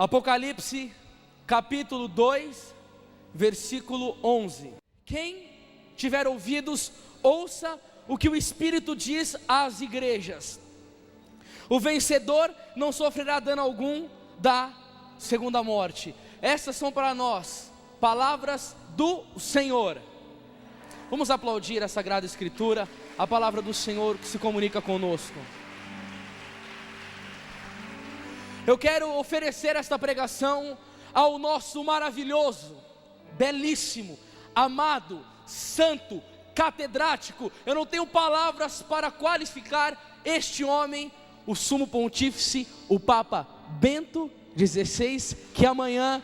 Apocalipse, capítulo 2, versículo 11. Quem tiver ouvidos, ouça o que o Espírito diz às igrejas. O vencedor não sofrerá dano algum da segunda morte. Essas são para nós palavras do Senhor. Vamos aplaudir a Sagrada Escritura, a palavra do Senhor que se comunica conosco. Eu quero oferecer esta pregação ao nosso maravilhoso, belíssimo, amado, santo, catedrático. Eu não tenho palavras para qualificar este homem, o sumo pontífice, o Papa Bento XVI, que amanhã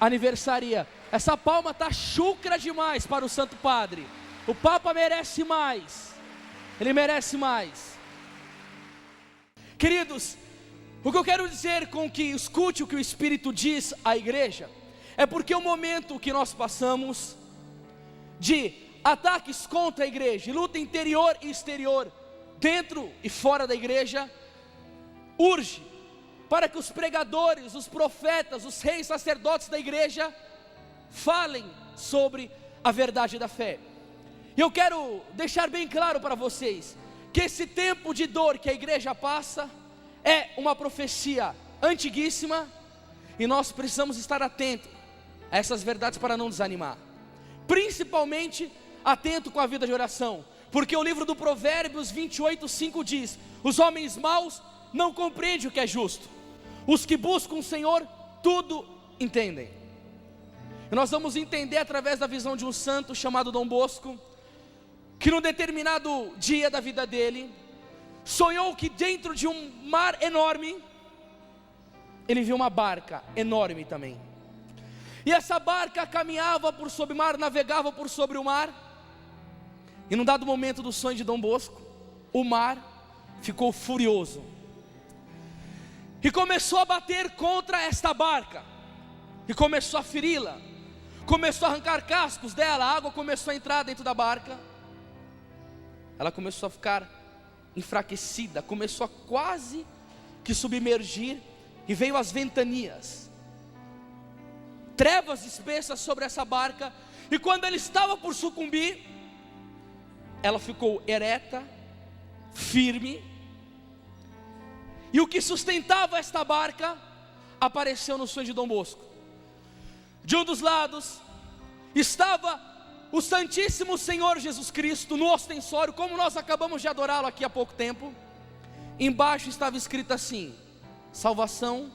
aniversaria. Essa palma está chucra demais para o Santo Padre. O Papa merece mais, ele merece mais. Queridos, o que eu quero dizer com que escute o que o Espírito diz à igreja, é porque o momento que nós passamos de ataques contra a igreja, luta interior e exterior, dentro e fora da igreja, urge para que os pregadores, os profetas, os reis sacerdotes da igreja falem sobre a verdade da fé. E eu quero deixar bem claro para vocês que esse tempo de dor que a igreja passa é uma profecia antiguíssima, e nós precisamos estar atentos a essas verdades para não desanimar, principalmente atento com a vida de oração, porque o livro do Provérbios 28:5 diz: os homens maus não compreendem o que é justo, os que buscam o Senhor tudo entendem. E nós vamos entender através da visão de um santo chamado Dom Bosco, que num determinado dia da vida dele, sonhou que dentro de um mar enorme, ele viu uma barca enorme também, e essa barca caminhava por sobre o mar, navegava por sobre o mar, e num dado momento do sonho de Dom Bosco, o mar ficou furioso, e começou a bater contra esta barca, e começou a feri-la, começou a arrancar cascos dela, a água começou a entrar dentro da barca, ela começou a ficar enfraquecida, começou a quase que submergir, e veio as ventanias, trevas espessas sobre essa barca, e quando ela estava por sucumbir, ela ficou ereta, firme, e o que sustentava esta barca apareceu no sonho de Dom Bosco. De um dos lados estava o Santíssimo Senhor Jesus Cristo no ostensório, como nós acabamos de adorá-lo aqui há pouco tempo. Embaixo estava escrito assim: salvação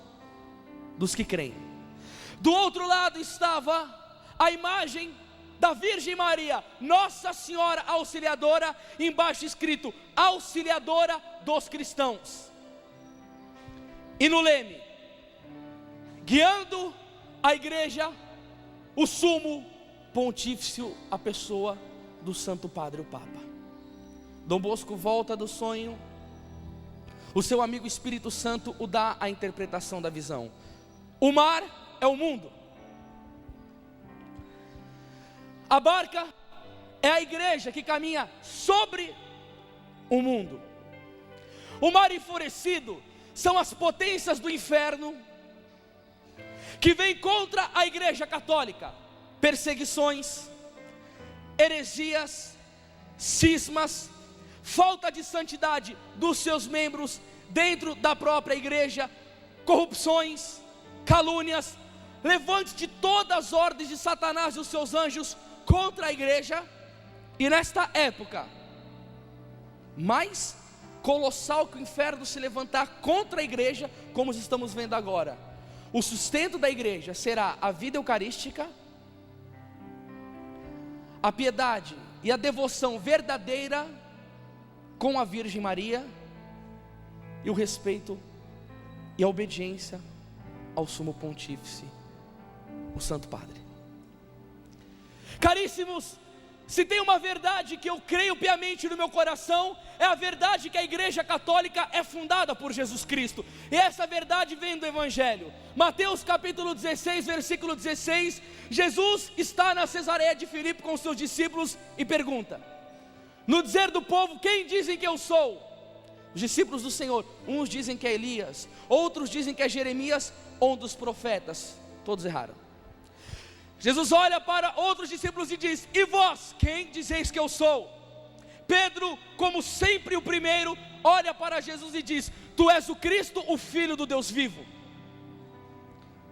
dos que creem. Do outro lado estava a imagem da Virgem Maria, Nossa Senhora Auxiliadora, embaixo escrito: auxiliadora dos cristãos. E no leme, guiando a igreja, o sumo pontífice, a pessoa do Santo Padre, o Papa. Dom Bosco volta do sonho, o seu amigo Espírito Santo o dá a interpretação da visão. O mar é o mundo, a barca é a igreja que caminha sobre o mundo. O mar enfurecido são as potências do inferno que vêm contra a igreja católica. Perseguições, heresias, cismas, falta de santidade dos seus membros dentro da própria igreja, corrupções, calúnias, levantes de todas as ordens de Satanás e os seus anjos contra a igreja. E nesta época mais colossal que o inferno se levantar contra a igreja, como estamos vendo agora, o sustento da igreja será a vida eucarística, a piedade e a devoção verdadeira com a Virgem Maria, e o respeito e a obediência ao sumo pontífice, o Santo Padre. Caríssimos, se tem uma verdade que eu creio piamente no meu coração, é a verdade que a igreja católica é fundada por Jesus Cristo, e essa verdade vem do Evangelho. Mateus capítulo 16, versículo 16, Jesus está na Cesareia de Filipe com os seus discípulos e pergunta: no dizer do povo, quem dizem que eu sou? Os discípulos do Senhor, uns dizem que é Elias, outros dizem que é Jeremias, ou um dos profetas. Todos erraram. Jesus olha para outros discípulos e diz: e vós, quem dizeis que eu sou? Pedro, como sempre o primeiro, olha para Jesus e diz: tu és o Cristo, o Filho do Deus vivo.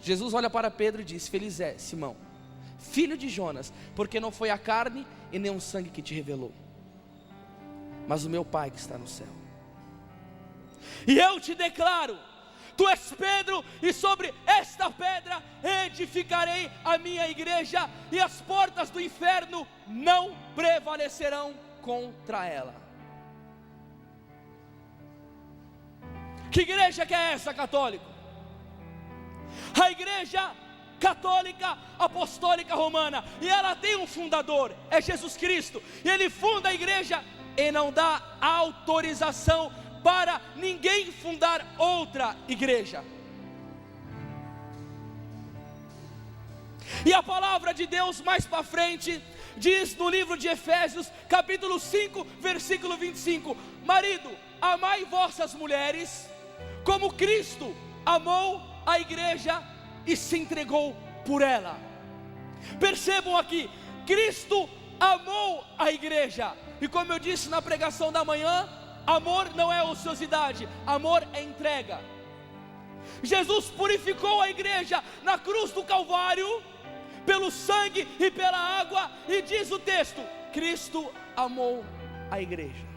Jesus olha para Pedro e diz: feliz é Simão, filho de Jonas, porque não foi a carne e nem o sangue que te revelou, mas o meu Pai que está no céu. E eu te declaro: tu és Pedro, e sobre esta pedra edificarei a minha igreja, e as portas do inferno não prevalecerão contra ela. Que igreja que é essa, católico? A igreja católica apostólica romana, e ela tem um fundador, é Jesus Cristo, e ele funda a igreja e não dá autorização para ninguém fundar outra igreja. E a palavra de Deus mais para frente diz no livro de Efésios, capítulo 5, versículo 25: marido, amai vossas mulheres, como Cristo amou a igreja e se entregou por ela. Percebam aqui, Cristo amou a igreja, e como eu disse na pregação da manhã, amor não é ociosidade, amor é entrega. Jesus purificou a igreja na cruz do Calvário, pelo sangue e pela água, e diz o texto: Cristo amou a igreja.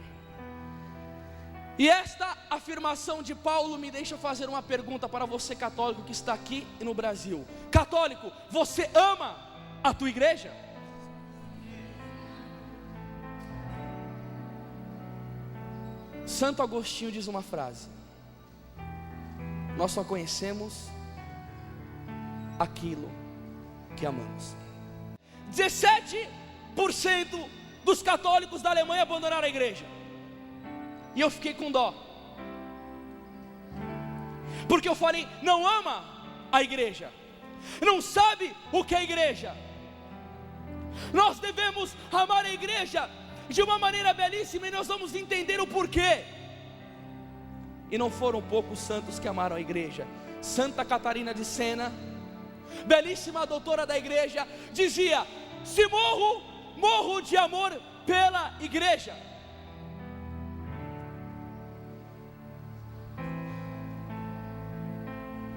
E esta afirmação de Paulo me deixa fazer uma pergunta para você, católico, que está aqui no Brasil. Católico, você ama a tua igreja? Santo Agostinho diz uma frase: nós só conhecemos aquilo que amamos. 17% dos católicos da Alemanha abandonaram a igreja. E eu fiquei com dó, porque eu falei: não ama a igreja, não sabe o que é a igreja. Nós devemos amar a igreja de uma maneira belíssima, e nós vamos entender o porquê. E não foram poucos santos que amaram a igreja. Santa Catarina de Sena, belíssima doutora da igreja, dizia: se morro de amor pela igreja.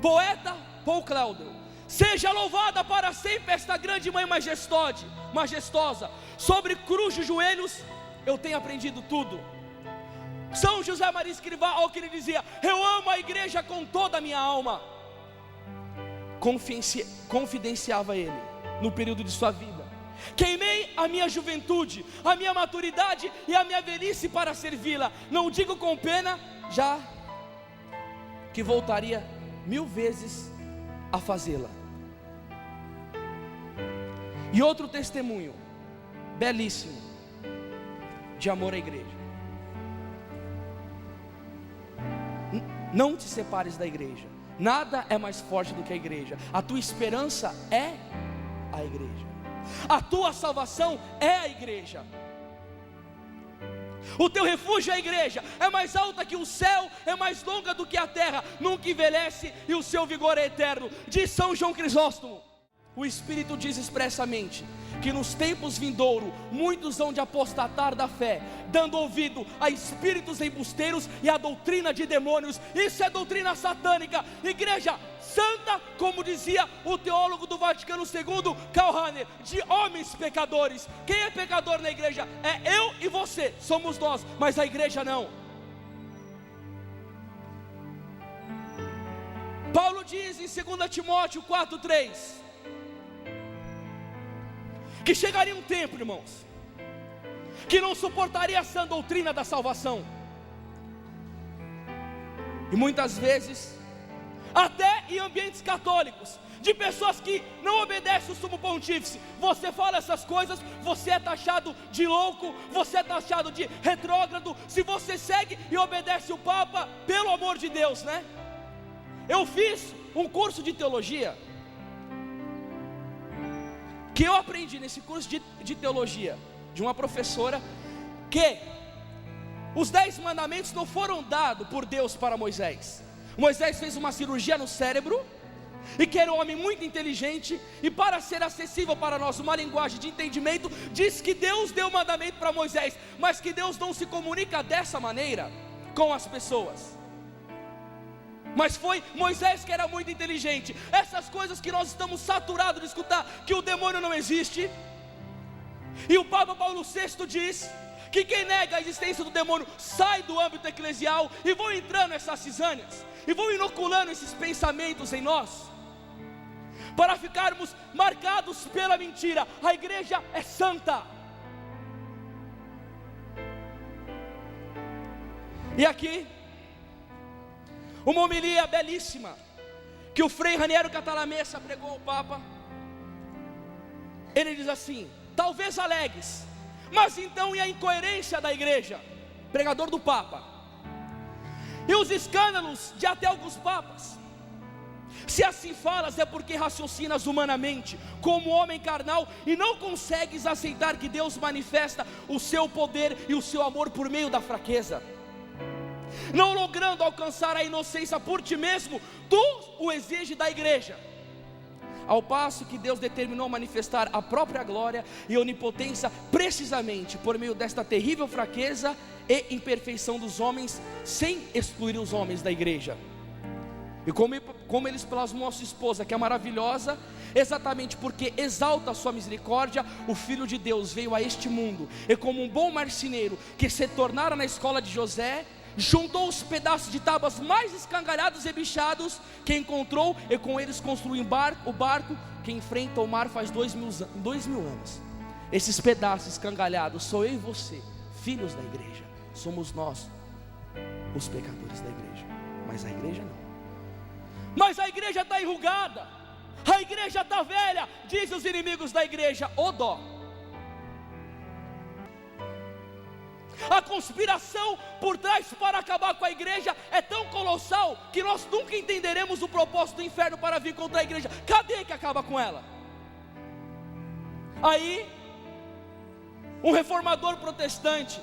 Poeta Paul Claudel: seja louvada para sempre esta grande mãe majestosa, sobre cruz de joelhos eu tenho aprendido tudo. São José Maria Escrivá, ao que ele dizia: eu amo a igreja com toda a minha alma. Confidenciava ele no período de sua vida: queimei a minha juventude, a minha maturidade e a minha velhice para servi-la. Não digo com pena, já que voltaria 1000 vezes a fazê-la. E outro testemunho belíssimo de amor à igreja: não te separes da igreja. Nada é mais forte do que a igreja. A tua esperança é a igreja, a tua salvação é a igreja, o teu refúgio é a igreja. É mais alta que o céu, é mais longa do que a terra, nunca envelhece e o seu vigor é eterno. Diz São João Crisóstomo: o Espírito diz expressamente que nos tempos vindouros muitos hão de apostatar da fé, dando ouvido a espíritos embusteiros e a doutrina de demônios. Isso é doutrina satânica. Igreja santa, como dizia o teólogo do Vaticano II, Karl Rahner, de homens pecadores. Quem é pecador na igreja? É eu e você, somos nós, mas a igreja não. Paulo diz em 2 Timóteo 4:3 que chegaria um tempo, irmãos, que não suportaria essa doutrina da salvação. E muitas vezes, até em ambientes católicos, de pessoas que não obedecem o sumo pontífice, você fala essas coisas, você é taxado de louco, você é taxado de retrógrado, se você segue e obedece o Papa, pelo amor de Deus, né? Eu fiz um curso de teologia, que eu aprendi nesse curso de teologia, de uma professora, que os 10 mandamentos não foram dados por Deus para Moisés. Moisés fez uma cirurgia no cérebro, e que era um homem muito inteligente, e para ser acessível para nós, uma linguagem de entendimento, diz que Deus deu o mandamento para Moisés, mas que Deus não se comunica dessa maneira com as pessoas. Mas foi Moisés que era muito inteligente. Essas coisas que nós estamos saturados de escutar, que o demônio não existe, e o Papa Paulo VI diz que quem nega a existência do demônio sai do âmbito eclesial, e vão entrando essas cisâneas, e vão inoculando esses pensamentos em nós, para ficarmos marcados pela mentira. A igreja é santa. E aqui, uma homilia belíssima, que o Frei Raniero Cantalamessa pregou ao Papa. Ele diz assim: talvez alegues, mas então e a incoerência da igreja? Pregador do Papa. E os escândalos de até alguns papas. Se assim falas, é porque raciocinas humanamente, como homem carnal, e não consegues aceitar que Deus manifesta o seu poder e o seu amor por meio da fraqueza. Não logrando alcançar a inocência por ti mesmo, tu o exige da igreja. Ao passo que Deus determinou manifestar a própria glória e onipotência precisamente por meio desta terrível fraqueza e imperfeição dos homens, sem excluir os homens da igreja. E como eles plasmou a sua esposa, que é maravilhosa, exatamente porque exalta a sua misericórdia, o Filho de Deus veio a este mundo, e como um bom marceneiro que se tornara na escola de José, juntou os pedaços de tábuas mais escangalhados e bichados que encontrou, e com eles construiu o barco que enfrenta o mar faz 2000 anos. Esses pedaços escangalhados sou eu e você, filhos da igreja. Somos nós os pecadores da igreja, mas a igreja não. Mas a igreja está enrugada, a igreja está velha, dizem os inimigos da igreja. Ô dó! A conspiração por trás para acabar com a igreja é tão colossal que nós nunca entenderemos o propósito do inferno para vir contra a igreja. Cadê que acaba com ela? Aí, um reformador protestante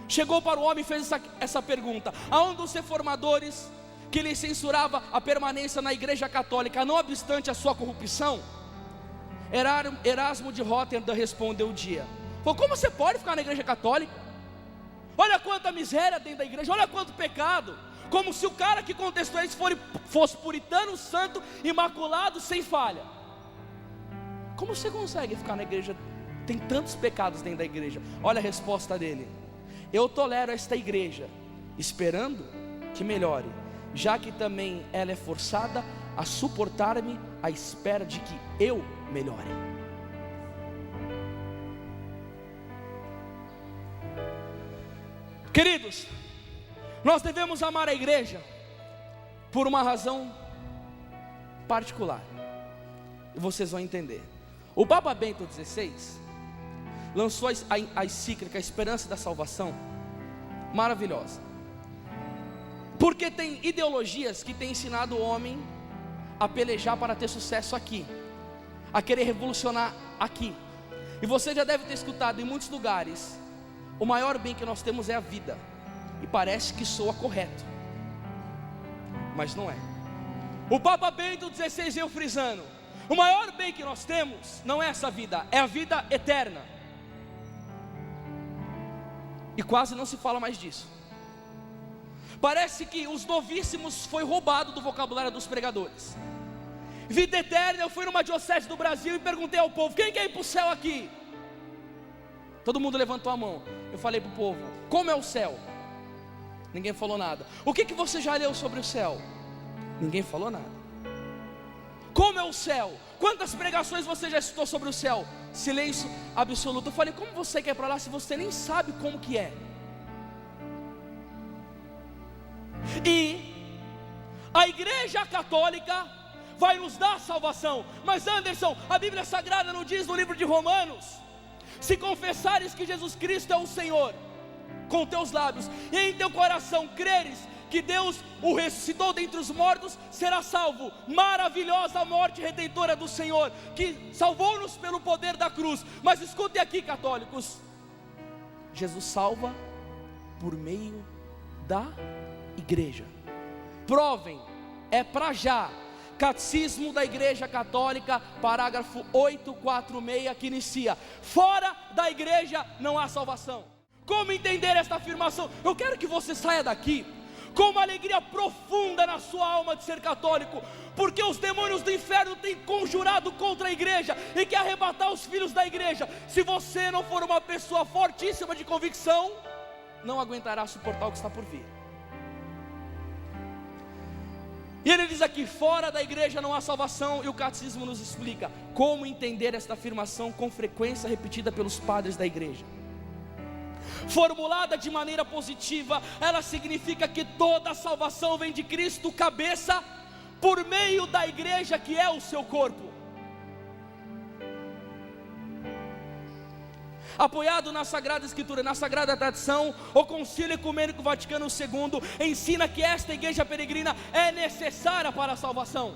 chegou para o homem e fez essa pergunta: a um dos reformadores que lhe censurava a permanência na igreja católica, não obstante a sua corrupção, Erasmo de Rotterdam respondeu um dia: falou, como você pode ficar na igreja católica? Olha quanta miséria dentro da igreja, olha quanto pecado. Como se o cara que contestou isso fosse puritano, santo, imaculado, sem falha. Como você consegue ficar na igreja? Tem tantos pecados dentro da igreja. Olha a resposta dele: eu tolero esta igreja, esperando que melhore, já que também ela é forçada a suportar-me à espera de que eu melhore. Queridos, nós devemos amar a igreja por uma razão particular, e vocês vão entender. O Papa Bento XVI lançou a encíclica Esperança da Salvação, maravilhosa, porque tem ideologias que têm ensinado o homem a pelejar para ter sucesso aqui, a querer revolucionar aqui. E você já deve ter escutado em muitos lugares: o maior bem que nós temos é a vida. E parece que soa correto, mas não é. O Papa Bento XVI veio frisando: o maior bem que nós temos não é essa vida, é a vida eterna. E quase não se fala mais disso. Parece que os novíssimos foi roubado do vocabulário dos pregadores. Vida eterna, eu fui numa diocese do Brasil e perguntei ao povo: quem quer ir para o céu aqui? Todo mundo levantou a mão. Eu falei para o povo: como é o céu? Ninguém falou nada. O que você já leu sobre o céu? Ninguém falou nada. Como é o céu? Quantas pregações você já estudou sobre o céu? Silêncio absoluto. Eu falei: como você quer ir para lá se você nem sabe como que é? E a igreja católica vai nos dar salvação. Mas Anderson, a Bíblia Sagrada não diz no livro de Romanos: se confessares que Jesus Cristo é o Senhor com teus lábios, e em teu coração creres que Deus o ressuscitou dentre os mortos, será salvo. Maravilhosa a morte redentora do Senhor, que salvou-nos pelo poder da cruz. Mas escutem aqui, católicos: Jesus salva por meio da igreja. Provem, é para já. Catecismo da Igreja Católica, parágrafo 846, que inicia: fora da igreja não há salvação. Como entender esta afirmação? Eu quero que você saia daqui com uma alegria profunda na sua alma de ser católico, porque os demônios do inferno têm conjurado contra a igreja e quer arrebatar os filhos da igreja. Se você não for uma pessoa fortíssima de convicção, não aguentará suportar o que está por vir. E ele diz aqui: fora da igreja não há salvação. E o catecismo nos explica como entender esta afirmação com frequência repetida pelos padres da igreja. Formulada de maneira positiva, ela significa que toda a salvação vem de Cristo, cabeça, por meio da igreja, que é o seu corpo. Apoiado na Sagrada Escritura, na Sagrada Tradição, o Concílio Ecumênico Vaticano II ensina que esta igreja peregrina é necessária para a salvação.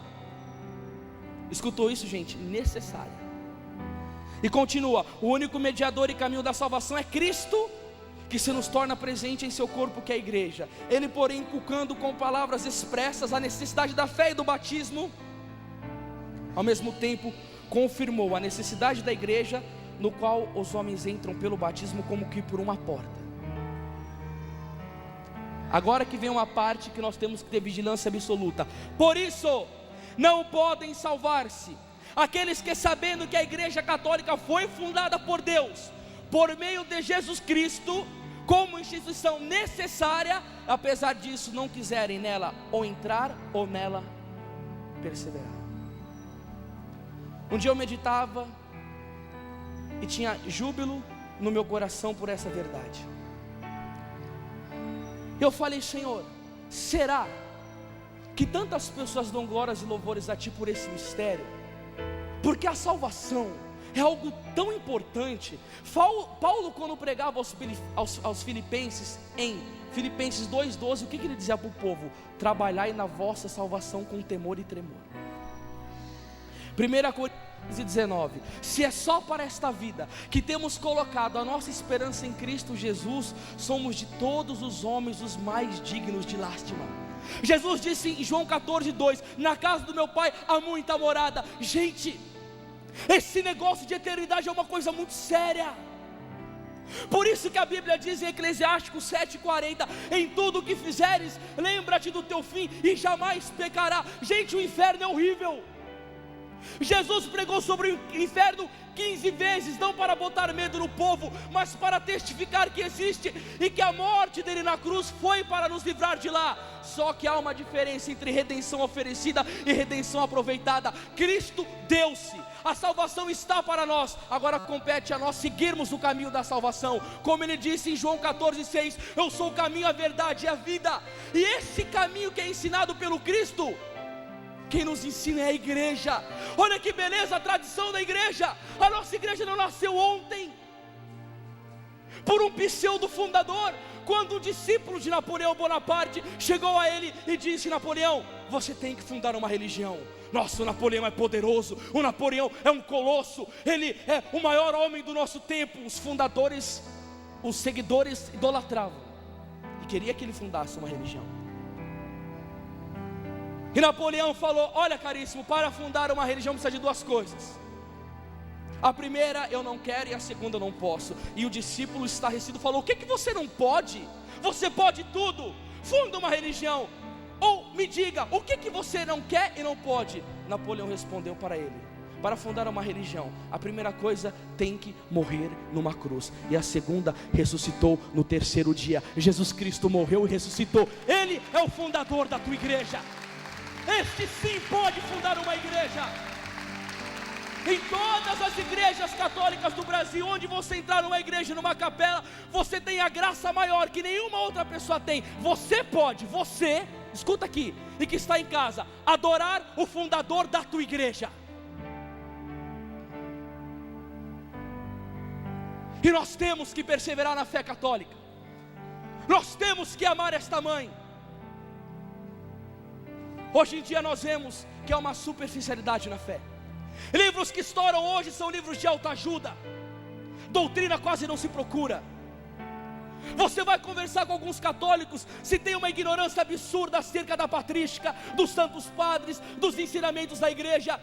Escutou isso, gente? Necessária. E continua: o único mediador e caminho da salvação é Cristo, que se nos torna presente em seu corpo, que é a igreja. Ele, porém, inculcando com palavras expressas a necessidade da fé e do batismo, ao mesmo tempo confirmou a necessidade da igreja, no qual os homens entram pelo batismo como que por uma porta. Agora que vem uma parte que nós temos que ter vigilância absoluta. Por isso, não podem salvar-se aqueles que, sabendo que a igreja católica foi fundada por Deus, por meio de Jesus Cristo, como instituição necessária, apesar disso não quiserem nela ou entrar ou nela perseverar. Um dia eu meditava e tinha júbilo no meu coração por essa verdade. Eu falei: Senhor, será que tantas pessoas dão glórias e louvores a Ti por esse mistério? Porque a salvação é algo tão importante. Paulo, quando pregava aos filipenses, em Filipenses 2,12, o que ele dizia para o povo? Trabalhai na vossa salvação com temor e tremor. 1 Coríntios 19: se é só para esta vida que temos colocado a nossa esperança em Cristo Jesus, somos de todos os homens os mais dignos de lástima. Jesus disse em João 14,2: na casa do meu pai há muita morada. Gente, esse negócio de eternidade é uma coisa muito séria. Por isso que a Bíblia diz em Eclesiástico 7,40: em tudo o que fizeres, lembra-te do teu fim e jamais pecará. Gente, o inferno é horrível. Jesus pregou sobre o inferno 15 vezes, não para botar medo no povo, mas para testificar que existe e que a morte dele na cruz foi para nos livrar de lá. Só que há uma diferença entre redenção oferecida e redenção aproveitada. Cristo deu-se, a salvação está para nós, agora compete a nós seguirmos o caminho da salvação. Como ele disse em João 14,6: eu sou o caminho, a verdade e a vida. E esse caminho que é ensinado pelo Cristo, quem nos ensina é a igreja. Olha que beleza a tradição da igreja. A nossa igreja não nasceu ontem por um pseudo fundador. Quando um discípulo de Napoleão Bonaparte chegou a ele e disse: Napoleão, você tem que fundar uma religião. Nossa, o Napoleão é poderoso, o Napoleão é um colosso, ele é o maior homem do nosso tempo. Os fundadores, os seguidores idolatravam e queria que ele fundasse uma religião. E Napoleão falou: olha, caríssimo, para fundar uma religião precisa de duas coisas. A primeira eu não quero e a segunda eu não posso. E o discípulo estarrecido falou: o que você não pode? Você pode tudo, funda uma religião. Ou me diga, o que você não quer e não pode? Napoleão respondeu para ele: para fundar uma religião, a primeira coisa tem que morrer numa cruz, e a segunda, ressuscitou no terceiro dia. Jesus Cristo morreu e ressuscitou. Ele é o fundador da tua igreja. Este sim pode fundar uma igreja. Em todas as igrejas católicas do Brasil, onde você entrar numa igreja, numa capela, você tem a graça maior que nenhuma outra pessoa tem. Você pode, você, escuta aqui, e que está em casa, adorar o fundador da tua igreja. E nós temos que perseverar na fé católica. Nós temos que amar esta mãe. Hoje em dia nós vemos que é uma superficialidade na fé. Livros que estouram hoje são livros de autoajuda. Doutrina quase não se procura. Você vai conversar com alguns católicos, se tem uma ignorância absurda acerca da patrística, dos santos padres, dos ensinamentos da igreja.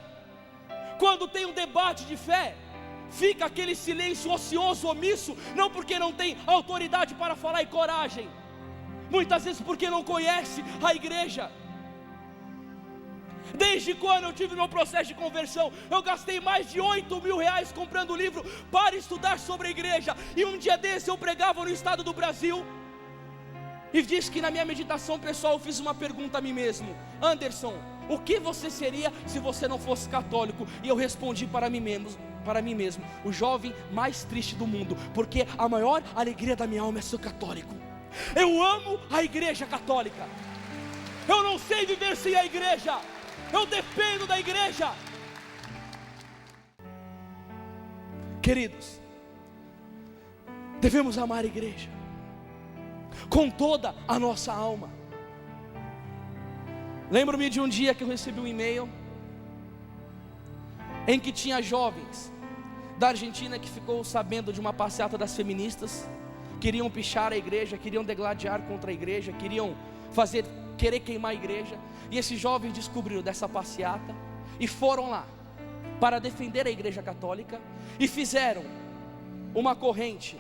Quando tem um debate de fé, fica aquele silêncio ocioso, omisso, não porque não tem autoridade para falar e coragem, muitas vezes porque não conhece a igreja. Desde quando eu tive meu processo de conversão, eu gastei mais de 8 mil reais comprando livro para estudar sobre a igreja. E um dia desse eu pregava no estado do Brasil, e disse que na minha meditação pessoal eu fiz uma pergunta a mim mesmo: Anderson, o que você seria se você não fosse católico? E eu respondi para mim mesmo, o jovem mais triste do mundo, porque a maior alegria da minha alma é ser católico. Eu amo a igreja católica, eu não sei viver sem a igreja, eu dependo da igreja. Queridos, devemos amar a igreja com toda a nossa alma. Lembro-me de um dia que eu recebi um e-mail em que tinha jovens da Argentina que ficou sabendo de uma passeata das feministas, queriam pichar a igreja, queriam degladiar contra a igreja, queriam querer queimar a igreja. E esses jovens descobriram dessa passeata e foram lá para defender a igreja católica, e fizeram uma corrente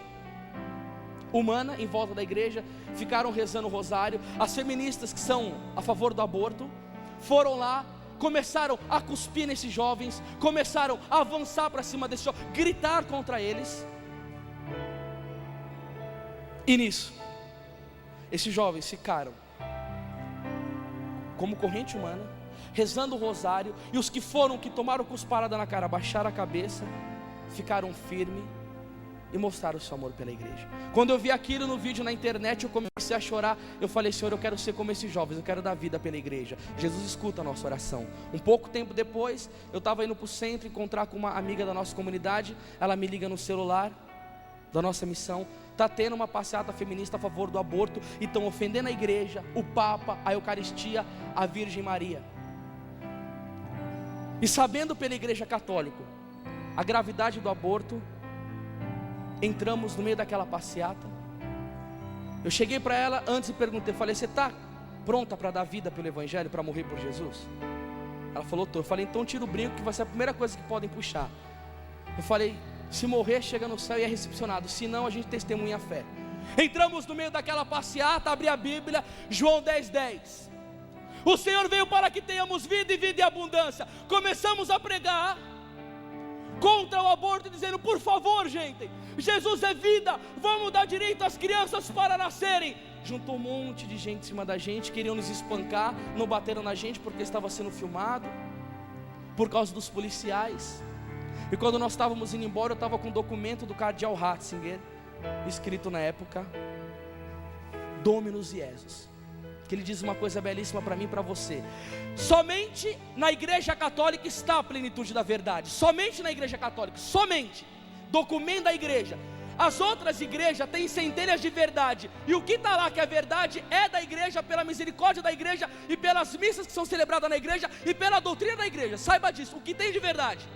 humana em volta da igreja, ficaram rezando o rosário. As feministas, que são a favor do aborto, foram lá, começaram a cuspir nesses jovens, começaram a avançar para cima desses jovens, gritar contra eles. E nisso, esses jovens ficaram como corrente humana, rezando o rosário, e os que tomaram cusparada na cara, baixaram a cabeça, ficaram firmes e mostraram o seu amor pela igreja. Quando eu vi aquilo no vídeo na internet, eu comecei a chorar. Eu falei: Senhor, eu quero ser como esses jovens, eu quero dar vida pela igreja. Jesus escuta a nossa oração. Um pouco tempo depois, eu estava indo para o centro encontrar com uma amiga da nossa comunidade. Ela me liga no celular da nossa missão: está tendo uma passeata feminista a favor do aborto, e estão ofendendo a igreja, o Papa, a Eucaristia, a Virgem Maria. E sabendo pela igreja católica a gravidade do aborto, entramos no meio daquela passeata. Eu cheguei para ela antes e perguntei, falei: você está pronta para dar vida pelo evangelho, para morrer por Jesus? Ela falou: estou. Eu falei: então tira o brinco, que vai ser a primeira coisa que podem puxar. Eu falei: se morrer, chega no céu e é recepcionado, se não, a gente testemunha a fé. Entramos no meio daquela passeata, abri a Bíblia, João 10:10. O Senhor veio para que tenhamos vida e vida em abundância. Começamos a pregar contra o aborto, dizendo: por favor, gente, Jesus é vida, vamos dar direito às crianças para nascerem. Juntou um monte de gente em cima da gente, queriam nos espancar, não bateram na gente porque estava sendo filmado, por causa dos policiais. E quando nós estávamos indo embora, eu estava com um documento do cardeal Ratzinger, escrito na época, Dominus Iesus, que ele diz uma coisa belíssima para mim e para você: somente na igreja católica está a plenitude da verdade. Somente na igreja católica, somente. Documento da igreja. As outras igrejas têm centelhas de verdade, e o que está lá que é verdade é da igreja, pela misericórdia da igreja, e pelas missas que são celebradas na igreja, e pela doutrina da igreja. Saiba disso, o que tem de verdade.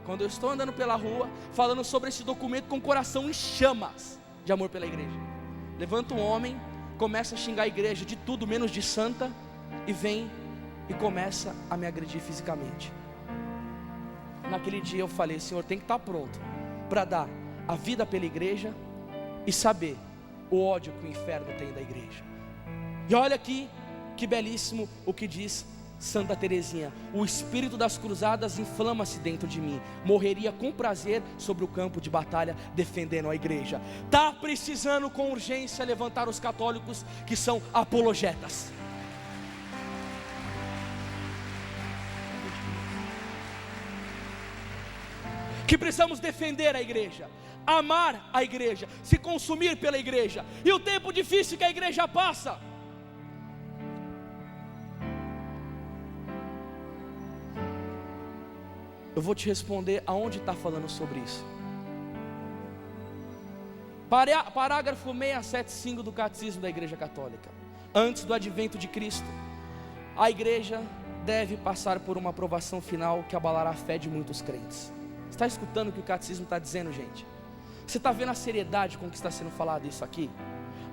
Quando eu estou andando pela rua, falando sobre esse documento com o coração em chamas de amor pela igreja, levanta um homem, começa a xingar a igreja de tudo menos de santa, e vem e começa a me agredir fisicamente. Naquele dia eu falei: Senhor, tem que estar pronto para dar a vida pela igreja e saber o ódio que o inferno tem da igreja. E olha aqui que belíssimo o que diz Santa Teresinha: o espírito das cruzadas inflama-se dentro de mim, morreria com prazer sobre o campo de batalha defendendo a igreja. Está precisando com urgência levantar os católicos que são apologetas. Que precisamos defender a igreja, amar a igreja, se consumir pela igreja. E o tempo difícil que a igreja passa, eu vou te responder aonde está falando sobre isso. Parágrafo 675 do Catecismo da Igreja Católica: antes do advento de Cristo, a igreja deve passar por uma provação final que abalará a fé de muitos crentes. Está escutando o que o Catecismo está dizendo, gente? Você está vendo a seriedade com que está sendo falado isso aqui?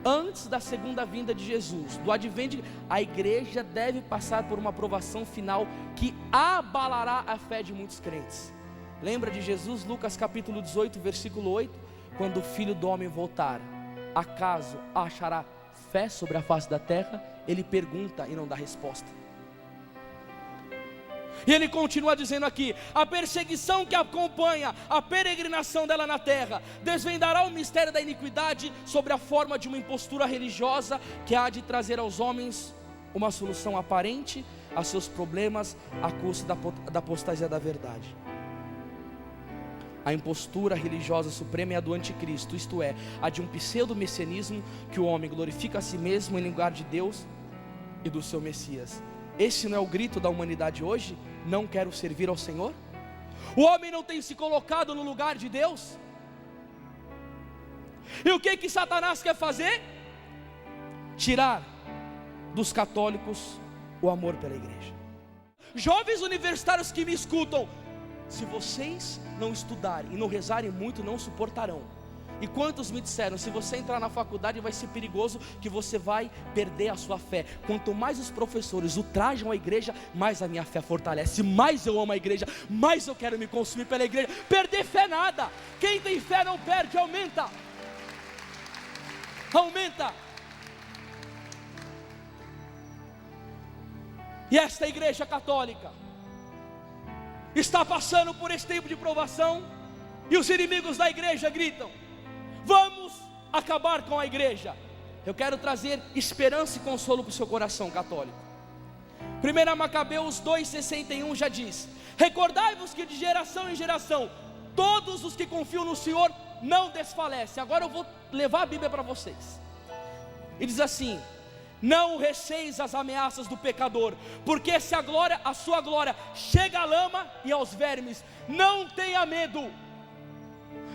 antes da segunda vinda de Jesus, do advento, a igreja deve passar por uma provação final que abalará a fé de muitos crentes. Lembra de Jesus, Lucas capítulo 18, versículo 8? Quando o Filho do Homem voltar, acaso achará fé sobre a face da terra? Ele pergunta e não dá resposta. E ele continua dizendo aqui: a perseguição que acompanha a peregrinação dela na terra desvendará o mistério da iniquidade sobre a forma de uma impostura religiosa que há de trazer aos homens uma solução aparente a seus problemas à custa da apostasia da verdade. A impostura religiosa suprema é a do anticristo, isto é, a de um pseudo-messianismo que o homem glorifica a si mesmo em lugar de Deus e do seu Messias. Esse não é o grito da humanidade hoje? Não quero servir ao Senhor? O homem não tem se colocado no lugar de Deus? E o que Satanás quer fazer? Tirar dos católicos o amor pela igreja. Jovens universitários que me escutam, se vocês não estudarem e não rezarem muito, não suportarão. E quantos me disseram: se você entrar na faculdade vai ser perigoso, que você vai perder a sua fé. Quanto mais os professores ultrajam a igreja, mais a minha fé fortalece, mais eu amo a igreja, mais eu quero me consumir pela igreja. Perder fé nada, quem tem fé não perde, aumenta. Aumenta. E esta igreja católica está passando por esse tempo de provação, e os inimigos da igreja gritam: vamos acabar com a igreja. Eu quero trazer esperança e consolo para o seu coração católico. 1 Macabeus 2,61 já diz: recordai-vos que de geração em geração todos os que confiam no Senhor não desfalecem. Agora eu vou levar a Bíblia para vocês. E diz assim: não receis as ameaças do pecador, porque se a sua glória chega à lama e aos vermes, não tenha medo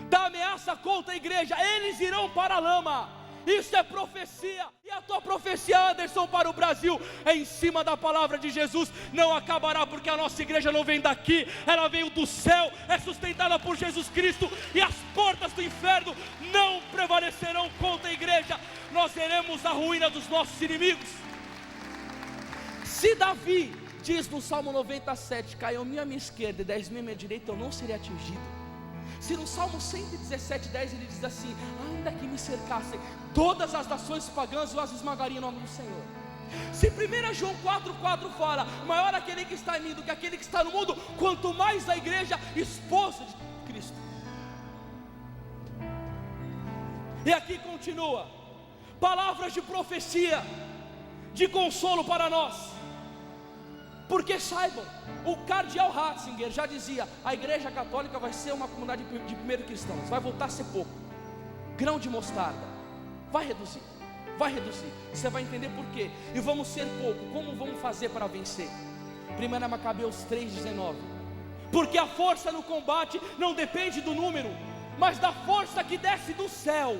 da ameaça contra a igreja, eles irão para a lama. Isso é profecia. E a tua profecia, Anderson, para o Brasil é em cima da palavra de Jesus. Não acabará, porque a nossa igreja não vem daqui, ela veio do céu, é sustentada por Jesus Cristo, e as portas do inferno não prevalecerão contra a igreja. Nós veremos a ruína dos nossos inimigos. Se Davi diz no Salmo 97: caiam mil à minha esquerda e 10 mil à minha direita, eu não serei atingido. Se no Salmo 117:10 ele diz assim: ainda que me cercassem todas as nações pagãs, eu as esmagaria em nome do Senhor. Se 1 João 4,4 fala: maior aquele que está em mim do que aquele que está no mundo, quanto mais a igreja esposa de Cristo. E aqui continua, palavras de profecia, de consolo para nós. Porque saibam, o cardeal Ratzinger já dizia: a igreja católica vai ser uma comunidade de primeiros cristãos, vai voltar a ser pouco, grão de mostarda, vai reduzir. Você vai entender por quê. E vamos ser pouco, como vamos fazer para vencer? 1 Macabeus 3,19: porque a força no combate não depende do número, mas da força que desce do céu.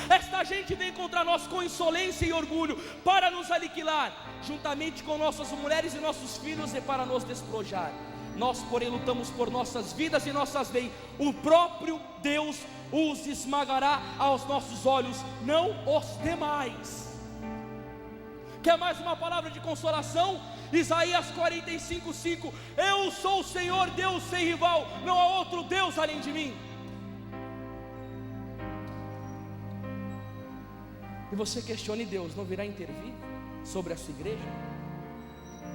Esta gente vem contra nós com insolência e orgulho, para nos aniquilar, juntamente com nossas mulheres e nossos filhos, e para nos despojar. Nós, porém, lutamos por nossas vidas e nossas leis. O próprio Deus os esmagará aos nossos olhos, não os demais. Quer mais uma palavra de consolação? Isaías 45:5: eu sou o Senhor, Deus sem rival, não há outro Deus além de mim. E você questione Deus, não virá intervir sobre a sua igreja?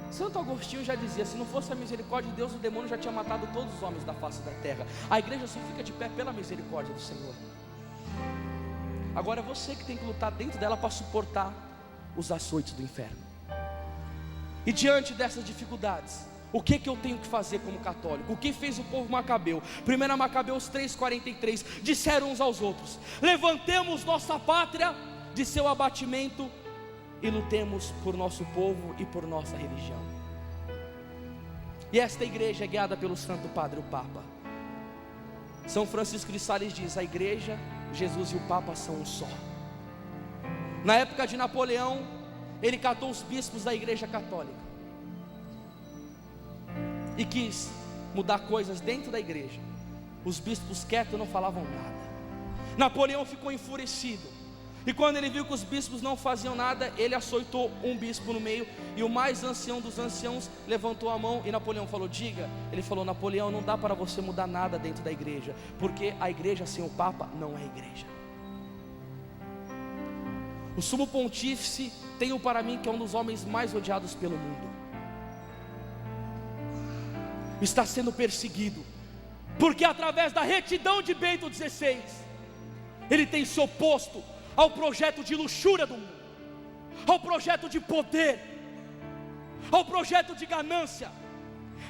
Santo Agostinho já dizia: se não fosse a misericórdia de Deus, o demônio já tinha matado todos os homens da face da terra. A igreja só fica de pé pela misericórdia do Senhor. Agora é você que tem que lutar dentro dela para suportar os açoites do inferno. E diante dessas dificuldades, o que eu tenho que fazer como católico? O que fez o povo macabeu? 1 Macabeus 3,43: disseram uns aos outros: levantemos nossa pátria de seu abatimento e lutemos por nosso povo e por nossa religião. E esta igreja é guiada pelo Santo Padre, o Papa. São Francisco de Sales diz: a igreja, Jesus e o Papa são um só. Na época de Napoleão, ele catou os bispos da igreja católica e quis mudar coisas dentro da igreja. Os bispos quietos não falavam nada. Napoleão ficou enfurecido, e quando ele viu que os bispos não faziam nada, ele açoitou um bispo no meio, e o mais ancião dos anciãos levantou a mão, e Napoleão falou: diga. Ele falou: Napoleão, não dá para você mudar nada dentro da igreja, porque a igreja sem o Papa não é igreja. O sumo pontífice, tenho para mim que é um dos homens mais odiados pelo mundo, está sendo perseguido, porque através da retidão de Bento XVI, ele tem se oposto ao projeto de luxúria do mundo, ao projeto de poder, ao projeto de ganância.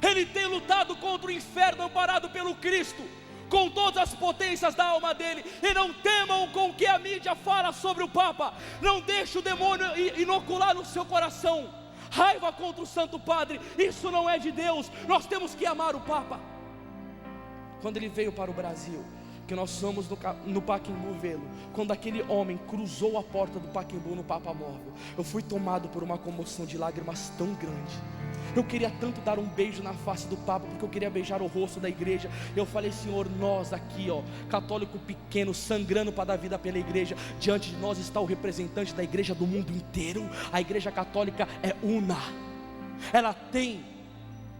Ele tem lutado contra o inferno amparado pelo Cristo, com todas as potências da alma dele. E não temam com o que a mídia fala sobre o Papa. Não deixe o demônio inocular no seu coração raiva contra o Santo Padre. Isso não é de Deus. Nós temos que amar o Papa. Quando ele veio para o Brasil, que nós fomos no Pacaembu vê-lo, quando aquele homem cruzou a porta do Pacaembu no Papa Móvel, eu fui tomado por uma comoção de lágrimas tão grande. Eu queria tanto dar um beijo na face do Papa, porque eu queria beijar o rosto da igreja. Eu falei: Senhor, nós aqui, católico pequeno, sangrando para dar vida pela igreja, diante de nós está o representante da igreja do mundo inteiro. A igreja católica é una, ela tem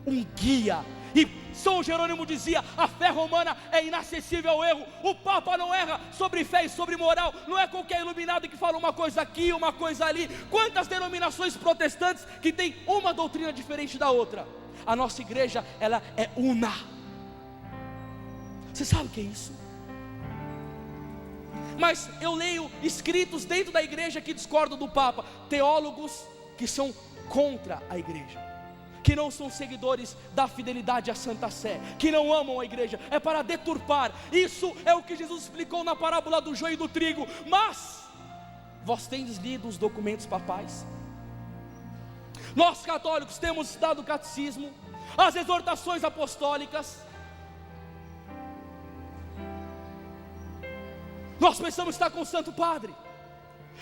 um guia. E São Jerônimo dizia: a fé romana é inacessível ao erro. O Papa não erra sobre fé e sobre moral. Não é qualquer iluminado que fala uma coisa aqui, uma coisa ali. Quantas denominações protestantes que tem uma doutrina diferente da outra? A nossa igreja, ela é una. Você sabe o que é isso? Mas eu leio escritos dentro da igreja que discordam do Papa, teólogos que são contra a igreja, que não são seguidores da fidelidade à Santa Sé, que não amam a igreja, é para deturpar. Isso é o que Jesus explicou na parábola do joio e do trigo. Mas vós tendes lido os documentos papais? Nós católicos temos estudado o catecismo, as exortações apostólicas. Nós precisamos estar com o Santo Padre,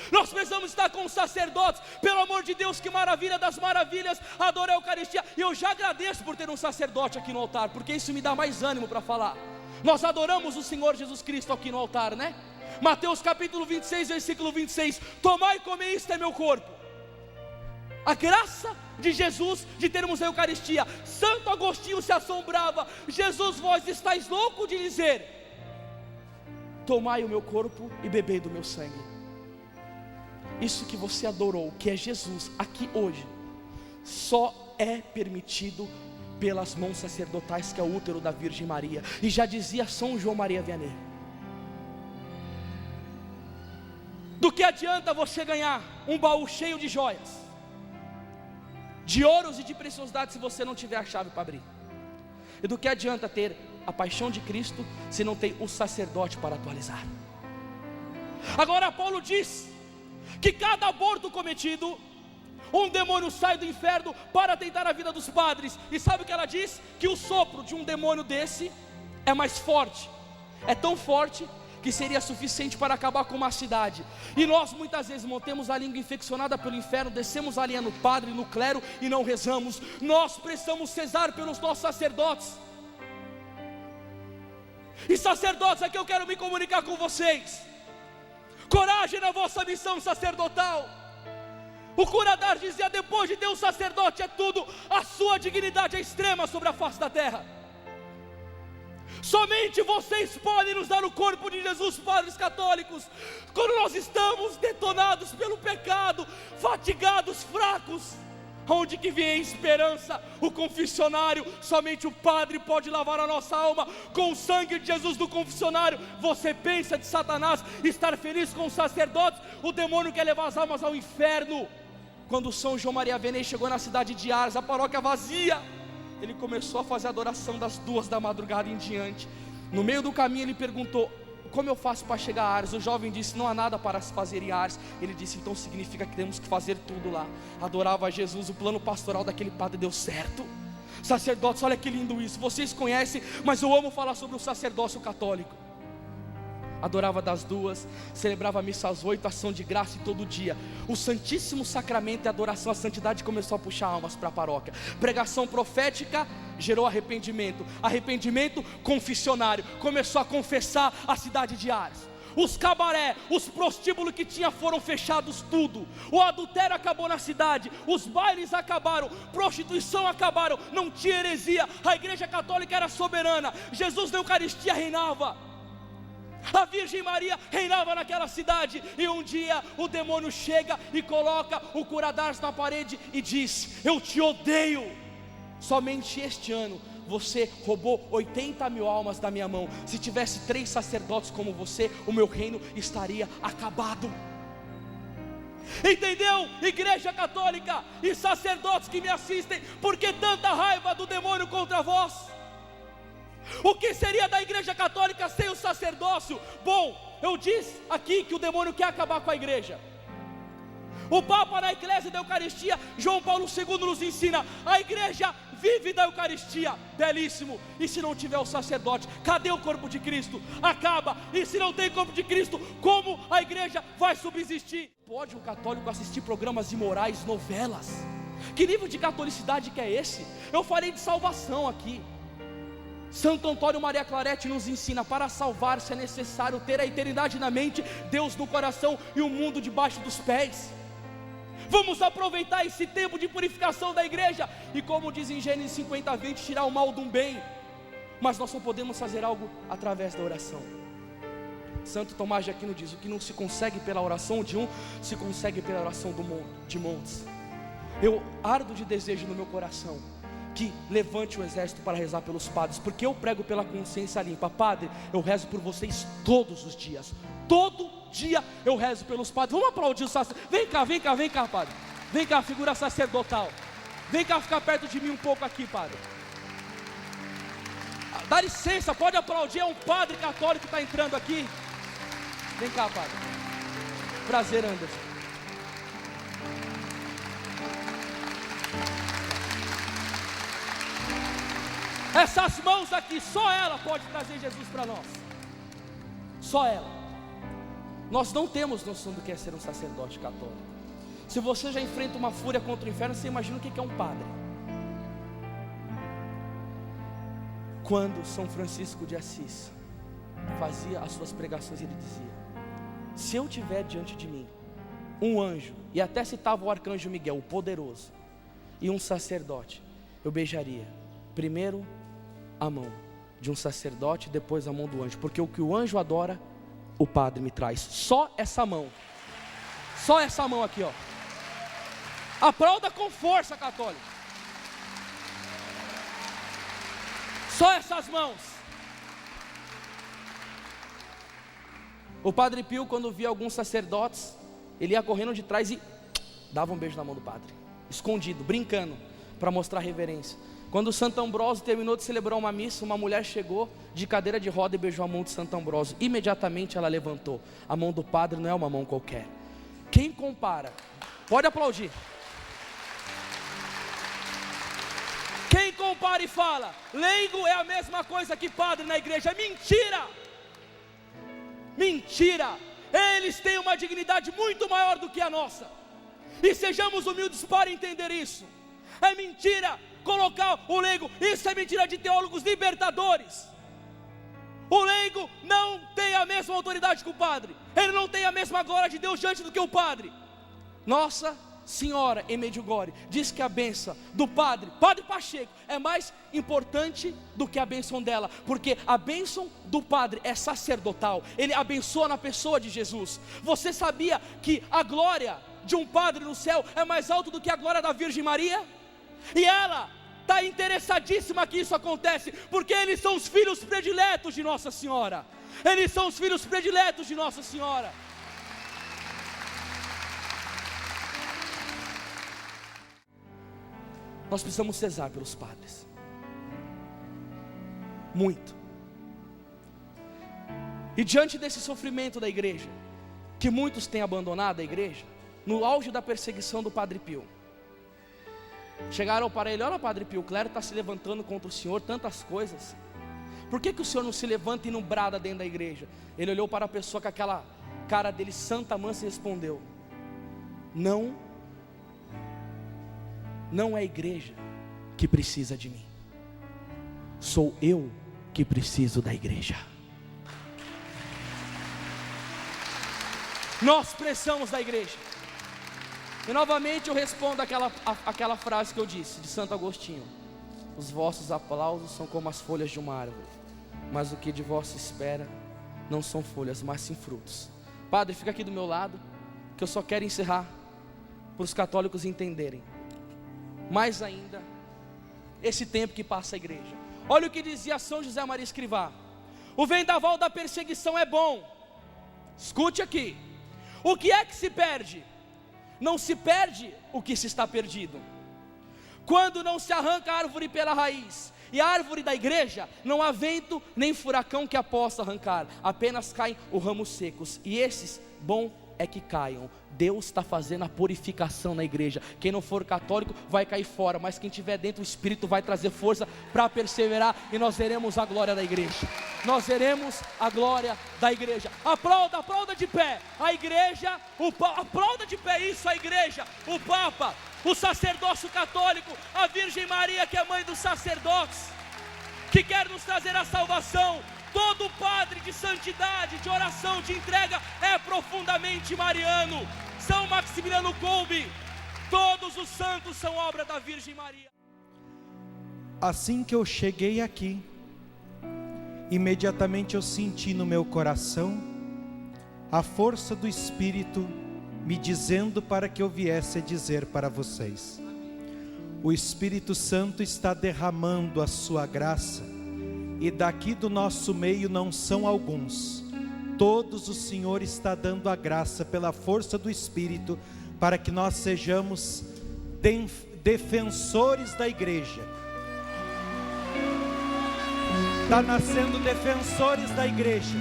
nós precisamos estar com os sacerdotes. Pelo amor de Deus, que maravilha das maravilhas adorar a Eucaristia. E eu já agradeço por ter um sacerdote aqui no altar, porque isso me dá mais ânimo para falar. Nós adoramos o Senhor Jesus Cristo aqui no altar, né? Mateus capítulo 26, versículo 26: tomai e comei, isto é meu corpo. A graça de Jesus de termos a Eucaristia. Santo Agostinho se assombrava: Jesus, vós estáis louco de dizer: tomai o meu corpo e bebei do meu sangue. Isso que você adorou, que é Jesus, aqui hoje, só é permitido pelas mãos sacerdotais, que é o útero da Virgem Maria. E já dizia São João Maria Vianney: do que adianta você ganhar um baú cheio de joias, de ouros e de preciosidades, se você não tiver a chave para abrir? E do que adianta ter a paixão de Cristo, se não tem o sacerdote para atualizar? Agora Paulo diz que cada aborto cometido, um demônio sai do inferno para tentar a vida dos padres. E sabe o que ela diz? Que o sopro de um demônio desse é mais forte, é tão forte que seria suficiente para acabar com uma cidade. E nós muitas vezes mantemos a língua infeccionada pelo inferno, descemos a linha no padre, no clero e não rezamos. Nós precisamos rezar pelos nossos sacerdotes. E sacerdotes, aqui eu quero me comunicar com vocês: coragem na vossa missão sacerdotal. O Curadar dizia: depois de Deus, sacerdote é tudo. A sua dignidade é extrema sobre a face da terra. Somente vocês podem nos dar o corpo de Jesus, padres católicos, quando nós estamos detonados pelo pecado, fatigados, fracos. Onde que vem a esperança? O confessionário. Somente o padre pode lavar a nossa alma com o sangue de Jesus do confessionário. Você pensa de Satanás estar feliz com os sacerdotes? O demônio quer levar as almas ao inferno. Quando São João Maria Vianney chegou na cidade de Ars, a paróquia vazia, ele começou a fazer a adoração das 2 da madrugada em diante. No meio do caminho ele perguntou: como eu faço para chegar a Ars? O jovem disse: não há nada para se fazer em Ars. Ele disse: então significa que temos que fazer tudo lá. Adorava a Jesus. O plano pastoral daquele padre deu certo. Sacerdotes, olha que lindo isso. Vocês conhecem, mas eu amo falar sobre o sacerdócio católico. Adorava das 2, celebrava a missa às 8, ação de graça e todo dia. O Santíssimo Sacramento e a adoração à santidade começou a puxar almas para a paróquia. Pregação profética gerou arrependimento. Arrependimento, confessionário. Começou a confessar a cidade de Ars. os cabaré, os prostíbulos que tinha foram fechados tudo, o adultério acabou na cidade, os bailes acabaram, prostituição acabaram, não tinha heresia, a igreja católica era soberana, Jesus na Eucaristia reinava, a Virgem Maria reinava naquela cidade. E um dia o demônio chega e coloca o cura-dardos na parede e diz: eu te odeio, somente este ano você roubou 80.000 almas da minha mão. Se tivesse 3 sacerdotes como você, o meu reino estaria acabado. Entendeu, igreja católica e sacerdotes que me assistem, por que tanta raiva do demônio contra vós? O que seria da igreja católica sem o sacerdócio? Bom, eu disse aqui que o demônio quer acabar com a igreja. O Papa na Eclésia da Eucaristia, João Paulo II nos ensina: a igreja vive da Eucaristia, belíssimo. E se não tiver o sacerdote, cadê o corpo de Cristo? Acaba. E se não tem corpo de Cristo, como a igreja vai subsistir? Pode um católico assistir programas imorais, novelas? Que nível de catolicidade que é esse? Eu falei de salvação aqui. Santo Antônio Maria Clarete nos ensina: para salvar-se é necessário ter a eternidade na mente, Deus no coração e o mundo debaixo dos pés. Vamos aproveitar esse tempo de purificação da igreja, e como diz em Gênesis 50:20, tirar o mal de um bem. Mas nós só podemos fazer algo através da oração. Santo Tomás de Aquino diz: o que não se consegue pela oração de um, se consegue pela oração de montes. Eu ardo de desejo no meu coração que levante o exército para rezar pelos padres, porque eu prego pela consciência limpa. Padre, eu rezo por vocês todos os dias, todo dia eu rezo pelos padres. Vamos aplaudir o sacerdote. Vem cá, padre. Vem cá, figura sacerdotal. Vem cá ficar perto de mim um pouco aqui, padre. Dá licença, pode aplaudir. É um padre católico que está entrando aqui. Vem cá, padre. Prazer, Anderson. Essas mãos aqui, só ela pode trazer Jesus para nós. Só ela. Nós não temos noção do que é ser um sacerdote católico. Se você já enfrenta uma fúria contra o inferno, você imagina o que é um padre. Quando São Francisco de Assis fazia as suas pregações, ele dizia: se eu tiver diante de mim um anjo, e até citava o arcanjo Miguel, o poderoso, e um sacerdote, eu beijaria primeiro a mão de um sacerdote, depois a mão do anjo, porque o que o anjo adora, o padre me traz. Só essa mão aqui, ó. Aplauda com força, católico. Só essas mãos. O Padre Pio, quando via alguns sacerdotes, ele ia correndo de trás e dava um beijo na mão do padre, escondido, brincando, para mostrar reverência. Quando o Santo Ambrósio terminou de celebrar uma missa, uma mulher chegou de cadeira de roda e beijou a mão de Santo Ambrósio. Imediatamente ela levantou. A mão do padre não é uma mão qualquer. Quem compara? Pode aplaudir. Quem compara e fala: leigo é a mesma coisa que padre na igreja? Mentira! Mentira! Eles têm uma dignidade muito maior do que a nossa. E sejamos humildes para entender isso. É mentira colocar o leigo, isso é mentira de teólogos libertadores. O leigo não tem a mesma autoridade que o padre, ele não tem a mesma glória de Deus diante do que o padre. Nossa Senhora em Medjugorje diz que a bênção do Padre Pacheco é mais importante do que a bênção dela, porque a bênção do padre é sacerdotal, ele abençoa na pessoa de Jesus. Você sabia que a glória de um padre no céu é mais alta do que a glória da Virgem Maria? E ela está interessadíssima que isso acontece, porque eles são os filhos prediletos de Nossa Senhora. Eles são os filhos prediletos de Nossa Senhora. Nós precisamos rezar pelos padres. Muito. E diante desse sofrimento da igreja, que muitos têm abandonado a igreja, no auge da perseguição do Padre Pio, chegaram para ele: olha, Padre Pio, o clero está se levantando contra o senhor, tantas coisas. Por que o senhor não se levanta e não brada dentro da igreja? Ele olhou para a pessoa com aquela cara dele santa, mansa, e respondeu: não é a igreja que precisa de mim, sou eu que preciso da igreja. Nós precisamos da igreja. E novamente eu respondo aquela frase que eu disse, de Santo Agostinho: os vossos aplausos são como as folhas de uma árvore, mas o que de vós se espera não são folhas, mas sim frutos. Padre, fica aqui do meu lado, que eu só quero encerrar, para os católicos entenderem mais ainda esse tempo que passa a igreja. Olha o que dizia São José Maria Escrivá: o vendaval da perseguição é bom. Escute aqui: o que é que se perde? Não se perde o que se está perdido. Quando não se arranca a árvore pela raiz, e a árvore da igreja, não há vento nem furacão que a possa arrancar, apenas caem os ramos secos, e esses, bom é que caiam. Deus está fazendo a purificação na igreja. Quem não for católico vai cair fora, mas quem estiver dentro, o Espírito vai trazer força para perseverar, e nós veremos a glória da igreja. Nós veremos a glória da igreja. Aplauda de pé. A igreja, aplauda de pé isso, a igreja, o Papa, o sacerdócio católico, a Virgem Maria, que é mãe dos sacerdotes, que quer nos trazer a salvação. Todo padre de santidade, de oração, de entrega é profundamente mariano. São Maximiliano Kolbe, todos os santos são obra da Virgem Maria. Assim que eu cheguei aqui, imediatamente eu senti no meu coração a força do Espírito me dizendo para que eu viesse a dizer para vocês: o Espírito Santo está derramando a sua graça, e daqui do nosso meio não são alguns, todos o Senhor está dando a graça pela força do Espírito, para que nós sejamos defensores da igreja. Está nascendo defensores da igreja.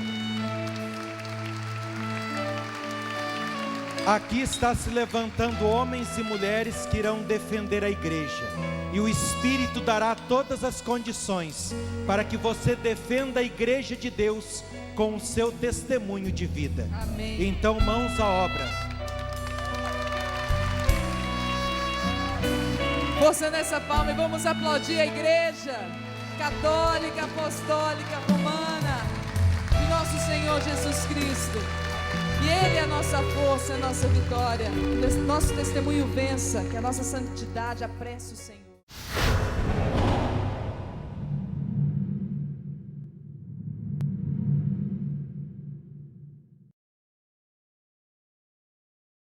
Aqui está se levantando homens e mulheres que irão defender a igreja, e o Espírito dará todas as condições para que você defenda a igreja de Deus com o seu testemunho de vida. Amém. Então, mãos à obra. Força nessa palma e vamos aplaudir a igreja católica, apostólica, romana de nosso Senhor Jesus Cristo. E Ele é a nossa força, a nossa vitória. Nosso testemunho vença, que a nossa santidade apresse o Senhor.